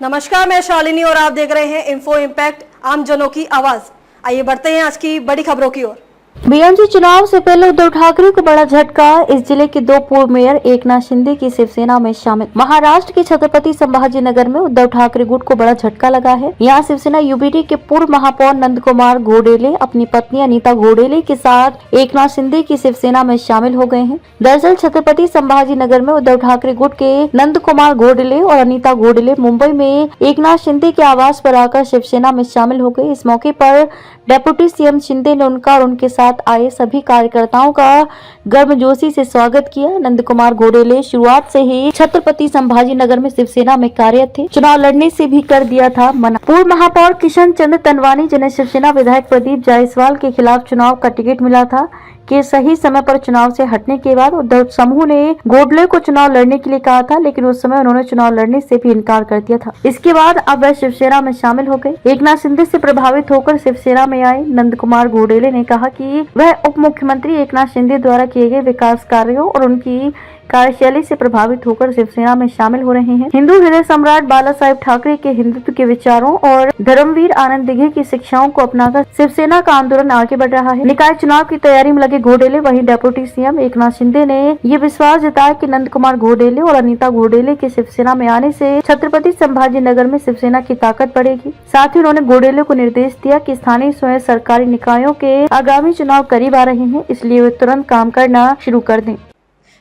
नमस्कार, मैं शालिनी और आप देख रहे हैं इन्फो इम्पैक्ट, आम जनों की आवाज। आइए बढ़ते हैं आज की बड़ी खबरों की ओर। बीएमसी चुनाव से पहले उद्धव ठाकरे को बड़ा झटका। इस जिले के दो पूर्व मेयर एकनाथ शिंदे की शिवसेना में शामिल। महाराष्ट्र के छत्रपति संभाजी नगर में उद्धव ठाकरे गुट को बड़ा झटका लगा है। यहाँ शिवसेना यूबीटी के पूर्व महापौर नंद कुमार घोडेले अपनी पत्नी अनीता घोडेले के साथ एकनाथ शिंदे की शिवसेना में शामिल हो गए हैं। दरअसल छत्रपति संभाजी नगर में उद्धव ठाकरे गुट के नंद कुमार घोडेले और अनीता घोडेले मुंबई में एकनाथ शिंदे के आवास पर आकर शिवसेना में शामिल हो गए। इस मौके पर डेप्यूटी सीएम शिंदे ने उनका और उनके साथ आए सभी कार्यकर्ताओं का गर्मजोशी से स्वागत किया। नंद कुमार घोडेले शुरुआत से ही छत्रपति संभाजी नगर में शिवसेना में कार्यरत थे। चुनाव लड़ने से भी कर दिया था मना। पूर्व महापौर किशन चंद्र तनवानी जिन्हें शिवसेना विधायक प्रदीप जायसवाल के खिलाफ चुनाव का टिकट मिला था के सही समय पर चुनाव से हटने के बाद उद्धव समूह ने घोडेले को चुनाव लड़ने के लिए कहा था, लेकिन उस समय उन्होंने चुनाव लड़ने से भी इनकार कर दिया था। इसके बाद अब वह शिवसेना में शामिल हो गए। एकनाथ शिंदे से प्रभावित होकर शिवसेना में आए नंद कुमार घोडेले ने कहा कि वह उप मुख्यमंत्री एकनाथ शिंदे द्वारा किए गए विकास कार्यों और उनकी कार्यशैली से प्रभावित होकर शिवसेना में शामिल हो रहे हैं। हिंदू हृदय सम्राट बाला साहेब ठाकरे के हिंदुत्व के विचारों और धर्मवीर आनंद दिघे की शिक्षाओं को अपनाकर शिवसेना का आंदोलन आगे बढ़ रहा है। निकाय चुनाव की तैयारी में लगे घोडेले वहीं डेप्यूटी सीएम एकनाथ शिंदे ने ये विश्वास जताया कि नंद कुमार घोडेले और अनीता घोडेले के शिवसेना में आने से छत्रपति संभाजी नगर में शिवसेना की ताकत बढ़ेगी। साथ ही उन्होंने घोडेले को निर्देश दिया कि स्थानीय स्वयं सरकारी निकायों के आगामी चुनाव करीब आ रहे हैं, इसलिए वे तुरंत काम करना शुरू कर दें।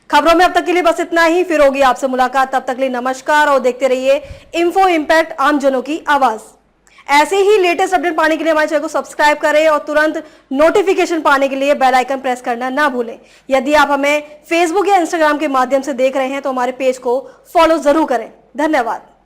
खबरों में अब तक के लिए बस इतना ही। फिर होगी आपसे मुलाकात, तब तक के लिए नमस्कार और देखते रहिए इन्फो इम्पैक्ट, आम जनों की आवाज। ऐसे ही लेटेस्ट अपडेट पाने के लिए हमारे चैनल को सब्सक्राइब करें और तुरंत नोटिफिकेशन पाने के लिए बेल आइकन प्रेस करना ना भूलें। यदि आप हमें फेसबुक या इंस्टाग्राम के माध्यम से देख रहे हैं तो हमारे पेज को फॉलो जरूर करें। धन्यवाद।